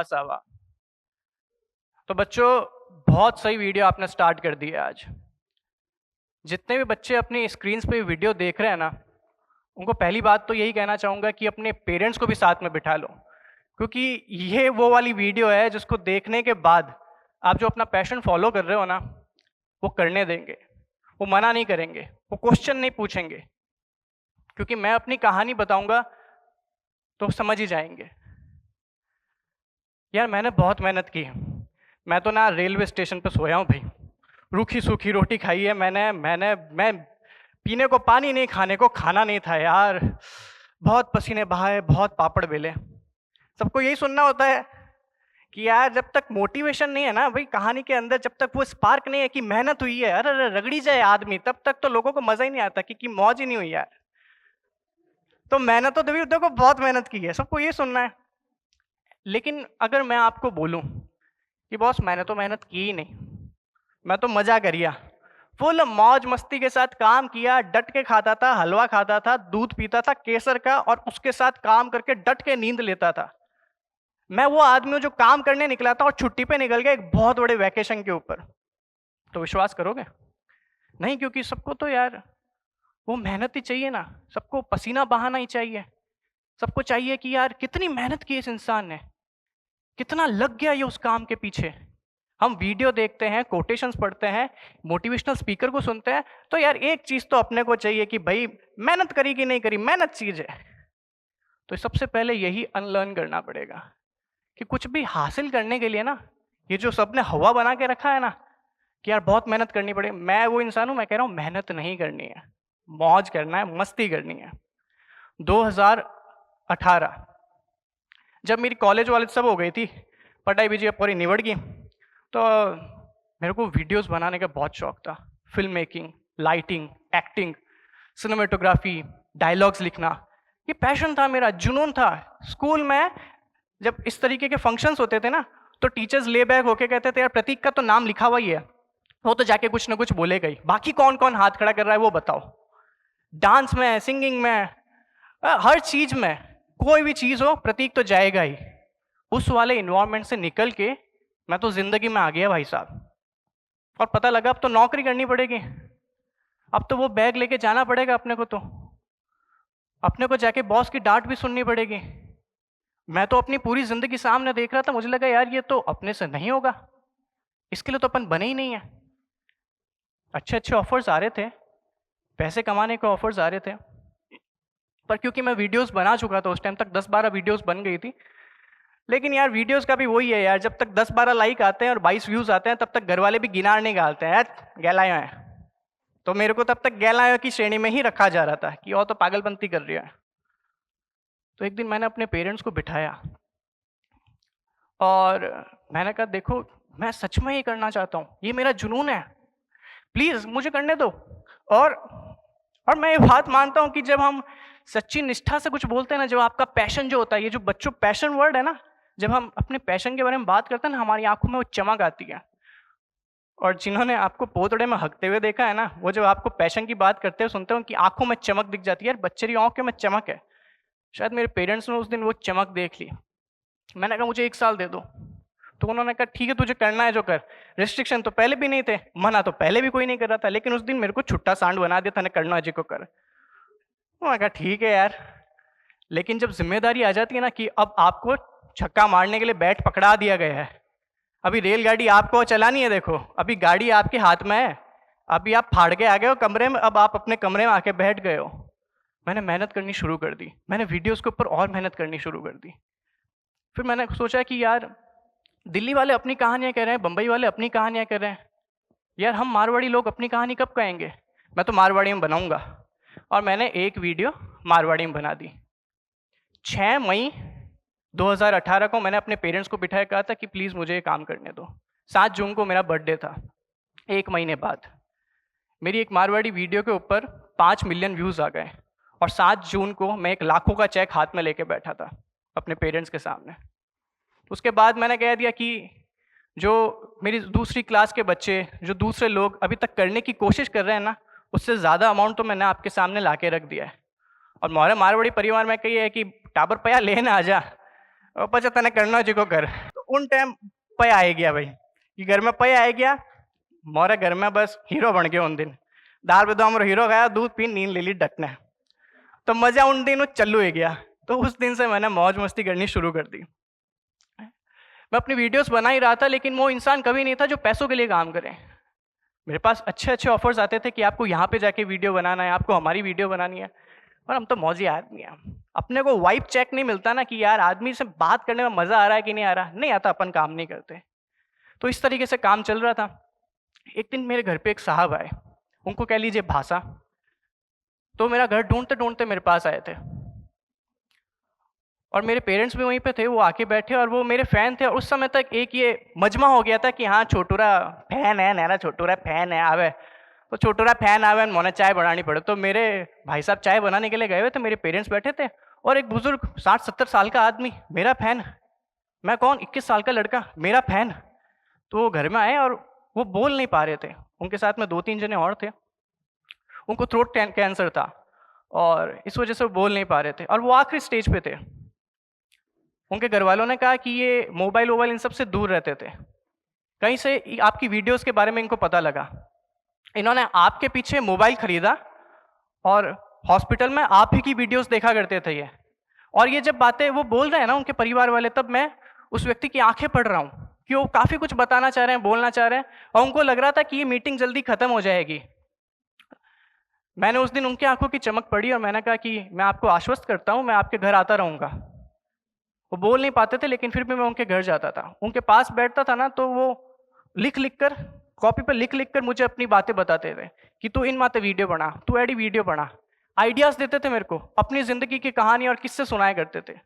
सावा। तो बच्चों, बहुत सही वीडियो आपने स्टार्ट कर दी है आज। जितने भी बच्चे अपनी स्क्रीन्स पे वीडियो देख रहे हैं ना, उनको पहली बात तो यही कहना चाहूँगा कि अपने पेरेंट्स को भी साथ में बिठा लो, क्योंकि ये वो वाली वीडियो है जिसको देखने के बाद आप जो अपना पैशन फॉलो कर रहे हो ना, वो करने देंगे, वो मना नहीं करेंगे, वो क्वेश्चन नहीं पूछेंगे, क्योंकि मैं अपनी कहानी बताऊंगा तो समझ ही जाएंगे। यार मैंने बहुत मेहनत की है। मैं तो ना रेलवे स्टेशन पे सोया हूँ भाई, रूखी सूखी रोटी खाई है मैं पीने को पानी नहीं, खाने को खाना नहीं था यार, बहुत पसीने बहाए, बहुत पापड़ बेले। सबको यही सुनना होता है कि यार जब तक मोटिवेशन नहीं है ना भाई कहानी के अंदर, जब तक वो स्पार्क नहीं है कि मेहनत हुई है, अरे अरे रगड़ी जाए आदमी, तब तक तो लोगों को मजा ही नहीं आता कि मौज ही नहीं हुई यार। तो मेहनत तो देखो बहुत मेहनत की है, सबको ये सुनना है। लेकिन अगर मैं आपको बोलूं कि बॉस मैंने तो मेहनत की ही नहीं, मैं तो मजा करिया, फुल मौज मस्ती के साथ काम किया, डट के खाता था, हलवा खाता था, दूध पीता था केसर का, और उसके साथ काम करके डट के नींद लेता था। मैं वो आदमी हूं जो काम करने निकला था और छुट्टी पे निकल गया एक बहुत बड़े वैकेशन के ऊपर। तो विश्वास करोगे? नहीं, क्योंकि सबको तो यार वो मेहनत ही चाहिए ना, सबको पसीना बहाना ही चाहिए, सबको चाहिए कि यार कितनी मेहनत की इस इंसान ने, कितना लग गया ये उस काम के पीछे। हम वीडियो देखते हैं, कोटेशंस पढ़ते हैं, मोटिवेशनल स्पीकर को सुनते हैं, तो यार एक चीज तो अपने को चाहिए कि भाई मेहनत करी कि नहीं करी, मेहनत चीज है। तो सबसे पहले यही अनलर्न करना पड़ेगा कि कुछ भी हासिल करने के लिए ना, ये जो सबने हवा बना के रखा है ना कि यार बहुत मेहनत करनी पड़े, मैं वो इंसान हूं, मैं कह रहा हूं मेहनत नहीं करनी है, मौज करना है, मस्ती करनी है। 2018 जब मेरी कॉलेज वाले सब हो गई थी, पढ़ाई भी पूरी निबड़ गई, तो मेरे को वीडियोस बनाने का बहुत शौक था। Film making, lighting, acting, cinematography, dialogues लिखना, ये पैशन था मेरा, जुनून था। स्कूल में जब इस तरीके के फंक्शंस होते थे ना, तो टीचर्स ले बैक होके कहते थे यार प्रतीक का तो नाम लिखा हुआ ही है, वो तो जाके कुछ ना कुछ बोलेगा ही, बाकी कौन कौन हाथ खड़ा कर रहा है वो बताओ। डांस में, सिंगिंग में, हर चीज में, कोई भी चीज हो प्रतीक तो जाएगा ही। उस वाले इन्वायरमेंट से निकल के मैं तो जिंदगी में आ गया भाई साहब, और पता लगा अब तो नौकरी करनी पड़ेगी, अब तो वो बैग लेके जाना पड़ेगा अपने को, तो अपने को जाके बॉस की डांट भी सुननी पड़ेगी। मैं तो अपनी पूरी जिंदगी सामने देख रहा था, मुझे लगा यार ये तो अपने से नहीं होगा, इसके लिए तो अपन बने ही नहीं है। अच्छे अच्छे ऑफर्स आ रहे थे, पैसे कमाने के ऑफर्स आ रहे थे, पर क्योंकि मैं वीडियोस बना चुका था उस टाइम तक, 10-12 वीडियोस बन गई थी। लेकिन यार वीडियोस का भी वही है यार, जब तक 10-12 लाइक आते हैं और 22 व्यूज आते हैं, तब तक घर वाले भी गिनार नहीं गालते हैं यार गैलायो है। तो मेरे को तब तक गैलायो की श्रेणी में ही रखा जा रहा था कि और तो पागलपंती कर रही है। तो एक दिन मैंने अपने पेरेंट्स को बिठाया और मैंने कहा देखो मैं सच में ये करना चाहता हूँ, ये मेरा जुनून है, प्लीज मुझे करने दो। और मैं ये बात मानता हूँ कि जब हम सच्ची निष्ठा से कुछ बोलते हैं ना, जब आपका पैशन जो होता है, ये जो बच्चों पैशन वर्ड है ना, जब हम अपने पैशन के बारे में बात करते हैं ना, हमारी आंखों में वो चमक आती है। और जिन्होंने आपको पोतड़े में हकते हुए देखा है ना, वो जब आपको पैशन की बात करते हुए सुनते हो, उनकी आंखों में चमक दिख जाती है। यार बच्चे की आंखों में चमक है, शायद मेरे पेरेंट्स ने उस दिन वो चमक देख ली। मैंने कहा मुझे 1 साल दे दो, तो उन्होंने कहा ठीक है तुझे करना है जो कर। रिस्ट्रिक्शन तो पहले भी नहीं थे, मना तो पहले भी कोई नहीं कर रहा था, लेकिन उस दिन मेरे को छुट्टा सांड बना दिया था ना, करना जी को कर। मैंने कहा ठीक है यार। लेकिन जब जिम्मेदारी आ जाती है ना कि अब आपको छक्का मारने के लिए बैट पकड़ा दिया गया है, अभी रेलगाड़ी आपको चलानी है, देखो अभी गाड़ी आपके हाथ में है, अभी आप फाड़ के आ गए हो कमरे में, अब आप अपने कमरे में आके बैठ गए हो। मैंने मेहनत करनी शुरू कर दी, मैंने वीडियोस के ऊपर और मेहनत करनी शुरू कर दी। फिर मैंने सोचा कि यार दिल्ली वाले अपनी कहानियां कह रहे हैं, बंबई वाले अपनी कहानियां कर रहे हैं, यार हम मारवाड़ी लोग अपनी कहानी कब कहेंगे? मैं तो मारवाड़ी में बनाऊंगा। और मैंने एक वीडियो मारवाड़ी में बना दी। 6 मई 2018 को मैंने अपने पेरेंट्स को बिठाया, कहा था कि प्लीज़ मुझे ये काम करने दो। 7 जून को मेरा बर्थडे था, 1 महीने बाद मेरी एक मारवाड़ी वीडियो के ऊपर 5 मिलियन व्यूज़ आ गए, और 7 जून को मैं एक लाखों का चेक हाथ में लेके बैठा था अपने पेरेंट्स के सामने। उसके बाद मैंने कह दिया कि जो मेरी दूसरी क्लास के बच्चे, जो दूसरे लोग अभी तक करने की कोशिश कर रहे हैं ना, उससे ज़्यादा अमाउंट तो मैंने आपके सामने ला के रख दिया है। और हमारे मारवाड़ी परिवार में कही है कि टाबर पया लेना आ जा और पचा तने करना जी को कर। तो उन टाइम पे आ गया भाई, कि घर में पे आ गया, मोरे घर में बस हीरो बन गया उन दिन। दाल पे तो हमारा हीरो खाया, दूध पी, नींद ले ली डटने। तो मजा उन दिन चलू ही गया। तो उस दिन से मैंने मौज मस्ती करनी शुरू कर दी। मैं अपनी वीडियोस बना ही रहा था, लेकिन वो इंसान कभी नहीं था जो पैसों के लिए काम करे। मेरे पास अच्छे अच्छे ऑफर्स आते थे कि आपको यहाँ पे जाके वीडियो बनाना है, आपको हमारी वीडियो बनानी है। और हम तो मौजी आदमी हैं, अपने को वाइब चेक नहीं मिलता ना कि यार आदमी से बात करने में मजा आ रहा है कि नहीं आ रहा, नहीं आता, अपन काम नहीं करते। तो इस तरीके से काम चल रहा था। एक दिन मेरे घर पे एक साहब आए, उनको कह लीजिए भाषा। तो मेरा घर ढूंढते ढूंढते मेरे पास आए थे, और मेरे पेरेंट्स भी वहीं पे थे। वो आके बैठे और वो मेरे फ़ैन थे। और उस समय तक एक ये मजमा हो गया था कि हाँ छोटूरा फैन है, नैना छोटूरा फैन है आवे, तो छोटूरा फैन आवे मोने चाय बनानी पड़े। तो मेरे भाई साहब चाय बनाने के लिए गए हुए थे, मेरे पेरेंट्स बैठे थे, और एक बुजुर्ग 60-70 साल का आदमी मेरा फैन। मैं कौन, 21 साल का लड़का मेरा फैन। तो वो घर में आए और वो बोल नहीं पा रहे थे। उनके साथ में 2-3 जने और थे, उनको थ्रोट कैंसर था और इस वजह से वो बोल नहीं पा रहे थे, और वो आखिरी स्टेज पे थे। उनके घर वालों ने कहा कि ये मोबाइल वोबाइल इन सब से दूर रहते थे। कहीं से आपकी वीडियोस के बारे में इनको पता लगा, इन्होंने आपके पीछे मोबाइल खरीदा और हॉस्पिटल में आप ही की वीडियोस देखा करते थे ये। और ये जब बातें वो बोल रहे हैं ना उनके परिवार वाले, तब मैं उस व्यक्ति की आंखें पढ़ रहा हूँ कि वो काफ़ी कुछ बताना चाह रहे हैं, बोलना चाह रहे हैं, और उनको लग रहा था कि ये मीटिंग जल्दी खत्म हो जाएगी। मैंने उस दिन उनकी आंखों की चमक पड़ी और मैंने कहा कि मैं आपको आश्वस्त करता हूँ, मैं आपके घर आता रहूँगा। वो बोल नहीं पाते थे, लेकिन फिर भी मैं उनके घर जाता था, उनके पास बैठता था ना, तो वो लिख लिख कर, कॉपी पर लिख लिख कर मुझे अपनी बातें बताते थे कि तू इन माते वीडियो बना, तू एडी वीडियो बना। आइडियाज देते थे मेरे को, अपनी जिंदगी की कहानी और किस्से सुनाया करते थे।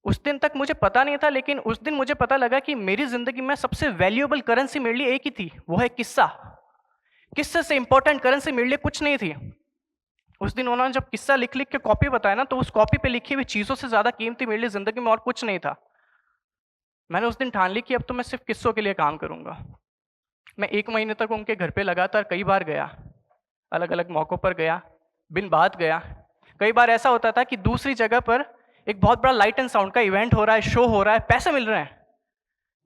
उस दिन तक मुझे पता नहीं था, लेकिन उस दिन मुझे पता लगा कि मेरी जिंदगी में सबसे वैल्यूएबल करेंसी मेरे लिए एक ही थी, वो है किस्सा। किस्से से इंपॉर्टेंट करेंसी मेरे लिए कुछ नहीं थी। उस दिन उन्होंने जब किस्सा लिख लिख के कॉपी बताया ना, तो उस कॉपी पे लिखी हुई चीजों से ज्यादा कीमती मेरे लिए जिंदगी में और कुछ नहीं था। मैंने उस दिन ठान ली कि अब तो मैं सिर्फ किस्सों के लिए काम करूंगा। मैं 1 महीने तक उनके घर पे लगातार कई बार गया, अलग अलग मौक़ों पर गया, बिन बात गया। कई बार ऐसा होता था कि दूसरी जगह पर एक बहुत बड़ा लाइट एंड साउंड का इवेंट हो रहा है, शो हो रहा है, पैसे मिल रहे हैं,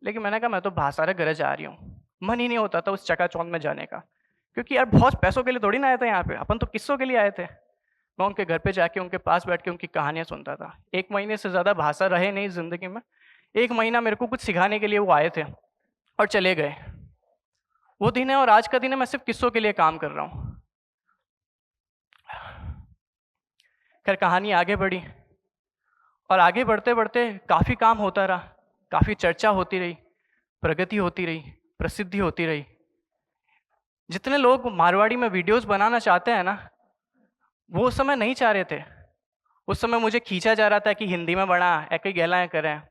लेकिन मैंने कहा मैं तो भासारे घर जा रही हूँ। मन ही नहीं होता था उस चकाचौंध में जाने का, क्योंकि यार बहुत पैसों के लिए थोड़ी ना आए थे यहाँ पे, अपन तो किस्सों के लिए आए थे। मैं उनके घर पे जाके उनके पास बैठ के उनकी कहानियाँ सुनता था। 1 महीने से ज़्यादा भाषा रहे नहीं ज़िंदगी में। 1 महीना मेरे को कुछ सिखाने के लिए वो आए थे और चले गए। वो दिन है और आज का दिन है, मैं सिर्फ किस्सों के लिए काम कर रहा हूँ। खैर कहानी आगे बढ़ी, और आगे बढ़ते बढ़ते काफ़ी काम होता रहा, काफ़ी चर्चा होती रही, प्रगति होती रही, प्रसिद्धि होती रही। जितने लोग मारवाड़ी में वीडियोस बनाना चाहते हैं ना, वो उस समय नहीं चाह रहे थे। उस समय मुझे खींचा जा रहा था कि हिंदी में बना, एक ही गहलाएँ करें।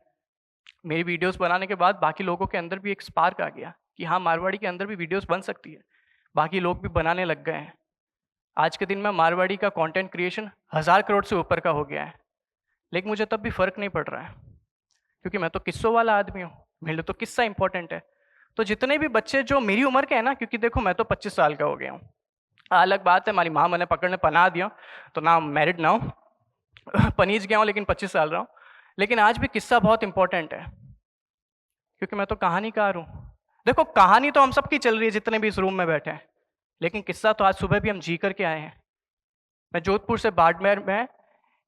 मेरी वीडियोस बनाने के बाद बाकी लोगों के अंदर भी एक स्पार्क आ गया कि हाँ, मारवाड़ी के अंदर भी वीडियोस बन सकती है। बाकी लोग भी बनाने लग गए हैं। आज के दिन में मारवाड़ी का कंटेंट क्रिएशन 1000 करोड़ से ऊपर का हो गया है। लेकिन मुझे तब भी फ़र्क नहीं पड़ रहा है, क्योंकि मैं तो किस्सों वाला आदमी हूँ, मेरे लिए तो किस्सा इंपॉर्टेंट है। तो जितने भी बच्चे जो मेरी उम्र के हैं ना, क्योंकि देखो मैं तो 25 साल का हो गया हूँ। अलग बात है हमारी माँ मैंने पकड़ने पना दिया, तो ना मैरिड ना हूँ, पनीज गया हूँ, लेकिन 25 साल रहा हूँ। लेकिन आज भी किस्सा बहुत इंपॉर्टेंट है, क्योंकि मैं तो कहानीकार हूँ। देखो कहानी तो हम सबकी चल रही है जितने भी इस रूम में बैठे हैं, लेकिन किस्सा तो आज सुबह भी हम जी करके आए हैं। मैं जोधपुर से बाड़मेर में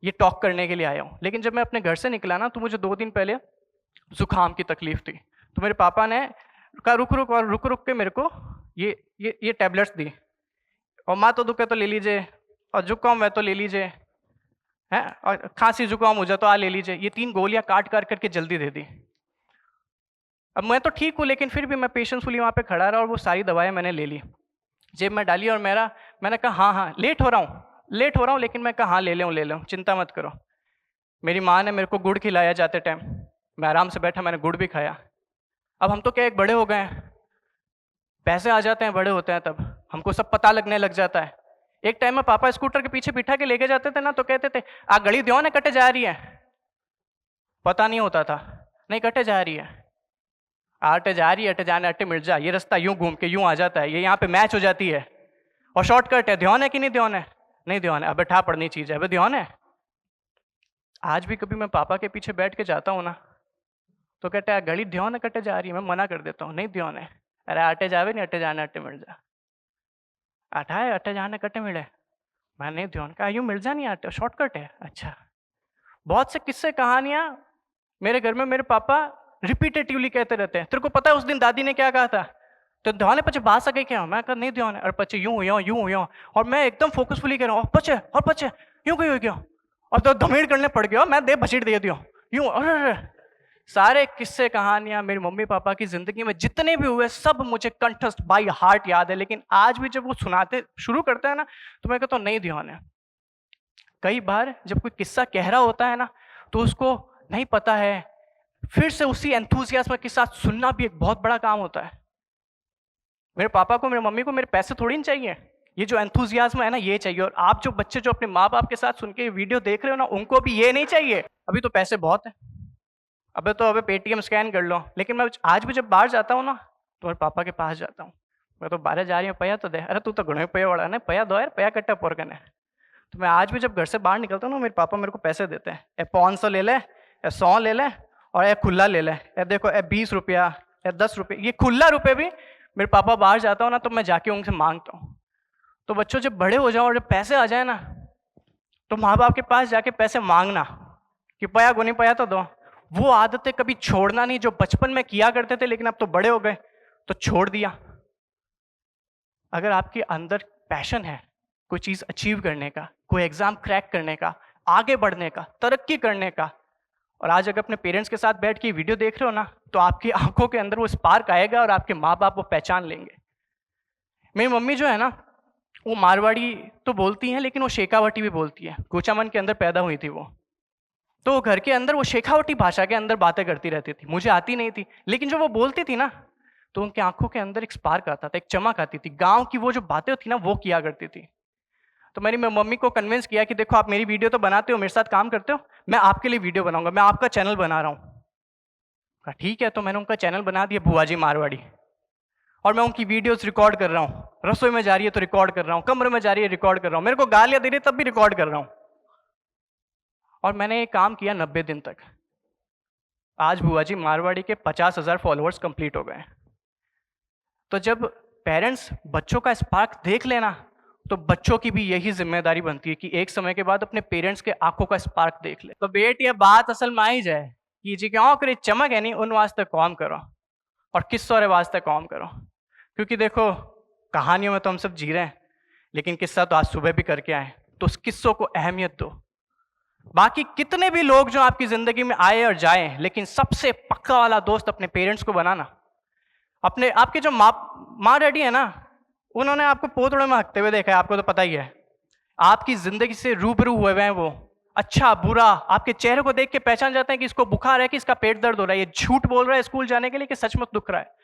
ये टॉक करने के लिए आया हूँ, लेकिन जब मैं अपने घर से निकला ना, तो मुझे 2 दिन पहले जुकाम की तकलीफ थी। तो मेरे पापा ने कहा रुक रुक, और रुक रुक के मेरे को ये टैबलेट्स दी, और माँ तो दुखे तो ले लीजिए, और जुकाम है तो ले लीजिए, हैं, और खांसी जुकाम हो जाए तो ले लीजिए। ये 3 गोलियां काट करके जल्दी दे दी। अब मैं तो ठीक हूँ, लेकिन फिर भी मैं पेशेंसफुली वहाँ पे खड़ा रहा, और वो सारी दवाएं मैंने ले ली, जेब में डाली, और मैंने कहा हाँ हाँ लेट हो रहा हूँ, लेकिन मैं कहा हाँ ले लूँ, चिंता मत करो। मेरी माँ ने मेरे को गुड़ खिलाया जाते टाइम, मैं आराम से बैठा, मैंने गुड़ भी खाया। अब हम तो क्या एक बड़े हो गए हैं, पैसे आ जाते हैं, बड़े होते हैं, तब हमको सब पता लगने लग जाता है। एक टाइम में पापा स्कूटर के पीछे बिठा के लेके जाते थे ना, तो कहते थे आ गली दो ना कटे जा रही है, पता नहीं होता था, नहीं कटे जा रही है, अटे जा रही है, अटे जाने अटे मिट जा, ये रास्ता यूं घूम के यूं आ जाता है, ये यहाँ पे मैच हो जाती है, और शॉर्टकट है। ध्यान है कि नहीं ध्यान है? नहीं ध्यान है, अब बैठा पड़नी चीज है, अब ध्यान है। आज भी कभी मैं पापा के पीछे बैठ के जाता हूँ ना, तो कहते हैं घड़ी ध्योन कटे जा रही है, मैं मना कर देता हूँ, नहीं ध्योन है। अरे अटे जावे नहीं, अटे जाने अटे मिल जा, आटा है अटे जाने कटे मिले, मैं नहीं ध्योन का यूँ मिल जा नहीं आटे, शॉर्टकट है। अच्छा, बहुत से किस्से कहानियां मेरे घर में मेरे पापा रिपीटेटिवली कहते रहते हैं। तेरे को पता है उस दिन दादी ने क्या कहा था? तो ध्यान है पचे बात सके क्या? मैं कहा नहीं ध्यान है, और पचे यूं यूं, और मैं एकदम फोकसफुली कह रहा हूँ पचे और पचे यूं क्यों हो गया, और तो धमीड़ करने पड़ गया, मैं दे बसीट दे दियो यूं। अरे सारे किस्से कहानियां मेरी मम्मी पापा की जिंदगी में जितने भी हुए सब मुझे कंठस्थ बाई हार्ट याद है। लेकिन आज भी जब वो सुनाते शुरू करते हैं ना तो मैं कहता हूँ नहीं ध्यान है। कई बार जब कोई किस्सा कह रहा होता है ना तो उसको नहीं पता है, फिर से उसी एंथुसियाज्म के साथ सुनना भी एक बहुत बड़ा काम होता है। मेरे पापा को मेरी मम्मी को मेरे पैसे थोड़ी नहीं चाहिए, ये जो एंथुसियाज्म है ना ये चाहिए। और आप जो बच्चे जो अपने माँ बाप के साथ सुन के वीडियो देख रहे हो ना उनको भी ये नहीं चाहिए अभी तो पैसे बहुत है, अबे पेटीएम स्कैन कर लो। लेकिन मैं आज भी जब बाहर जाता हूँ ना तो मेरे पापा के पास जाता हूँ, मैं तो बाहर जा रही हूँ पया तो दे, अरे तू तो घणो पया वाला ना, पया दो यार, पया कट्टा पोर कने। तो मैं आज भी जब घर से बाहर निकलता हूँ ना मेरे पापा मेरे को पैसे देते हैं, ए 500 ले ले, ए 100 ले ले, और ए खुला ले ले, ए देखो ए 20 रुपया, ए 10 रुपये, ये खुला रुपये भी मेरे पापा बाहर जाता हूँ ना तो मैं जाके उनसे मांगता हूँ। तो बच्चों जब बड़े हो जाओ और जब पैसे आ जाए ना तो माँ बाप के पास जाके पैसे मांगना कि पया को नहीं पया तो दो, वो आदतें कभी छोड़ना नहीं जो बचपन में किया करते थे लेकिन अब तो बड़े हो गए तो छोड़ दिया। अगर आपके अंदर पैशन है कोई चीज़ अचीव करने का, कोई एग्जाम क्रैक करने का, आगे बढ़ने का, तरक्की करने का, और आज अगर अपने पेरेंट्स के साथ बैठ के वीडियो देख रहे हो ना तो आपकी आंखों के अंदर वो स्पार्क आएगा और आपके माँ बाप वो पहचान लेंगे। मेरी मम्मी जो है ना वो मारवाड़ी तो बोलती हैं लेकिन वो शेखावटी भी बोलती है, कोचामन के अंदर पैदा हुई थी वो, तो घर के अंदर वो शेखावटी भाषा के अंदर बातें करती रहती थी, मुझे आती नहीं थी। लेकिन जो वो बोलती थी ना तो उनकी आंखों के अंदर एक स्पार्क आता था, एक चमक आती थी, गांव की वो जो बातें थी ना वो किया करती थी। तो मैंने मेरी मम्मी को कन्विंस किया कि देखो आप मेरी वीडियो तो बनाते हो, मेरे साथ काम करते हो, मैं आपके लिए वीडियो बनाऊंगा, मैं आपका चैनल बना रहा हूँ। कहा ठीक है, तो मैंने उनका चैनल बना दिया बुआजी मारवाड़ी, और मैं उनकी वीडियोस रिकॉर्ड कर रहा हूँ, रसोई में जा रही है तो रिकॉर्ड कर रहा हूँ, कमरे में जा रही है रिकॉर्ड कर रहा हूँ, मेरे को गालियां दे रही है तब भी रिकॉर्ड कर रहा हूँ। और मैंने ये काम किया 90 दिन तक। आज बुआजी मारवाड़ी के 50,000 फॉलोअर्स कंप्लीट हो गए। तो जब पेरेंट्स बच्चों का स्पार्क देख लेना तो बच्चों की भी यही जिम्मेदारी बनती है कि एक समय के बाद अपने पेरेंट्स के आंखों का स्पार्क देख ले। तो बेट ये बात असल में आई जाए कि जी क्यों करे चमक है नहीं उन वास्ते काम करो और किस्सों रे वास्ते काम करो, क्योंकि देखो कहानियों में तो हम सब जी रहे हैं लेकिन किस्सा तो आज सुबह भी करके आए, तो उस किस्सों को अहमियत दो। बाकी कितने भी लोग जो आपकी जिंदगी में आए और जाए लेकिन सबसे पक्का वाला दोस्त अपने पेरेंट्स को बनाना। अपने आपके जो माँ डैडी है ना उन्होंने आपको पोतड़े में हकते हुए देखा है, आपको तो पता ही है, आपकी जिंदगी से रूबरू हुए हैं वो, अच्छा बुरा आपके चेहरे को देख के पहचान जाते हैं कि इसको बुखार है कि इसका पेट दर्द हो रहा है, ये झूठ बोल रहा है स्कूल जाने के लिए कि सचमुच दुख रहा है।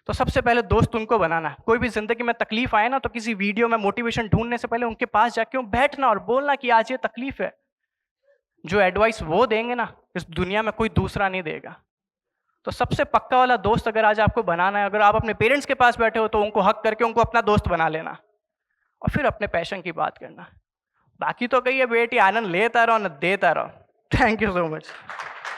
तो सबसे पहले दोस्त उनको बनाना है। कोई भी जिंदगी में तकलीफ आए ना तो किसी वीडियो में मोटिवेशन ढूंढने से पहले उनके पास जाके बैठना और बोलना कि आज ये तकलीफ है। जो एडवाइस वो देंगे ना इस दुनिया में कोई दूसरा नहीं देगा। तो सबसे पक्का वाला दोस्त अगर आज आपको बनाना है, अगर आप अपने पेरेंट्स के पास बैठे हो तो उनको हक करके उनको अपना दोस्त बना लेना और फिर अपने पैशन की बात करना। बाकी तो कहिए बेटी आनंद लेता रहो न देता रहो। Thank you so much.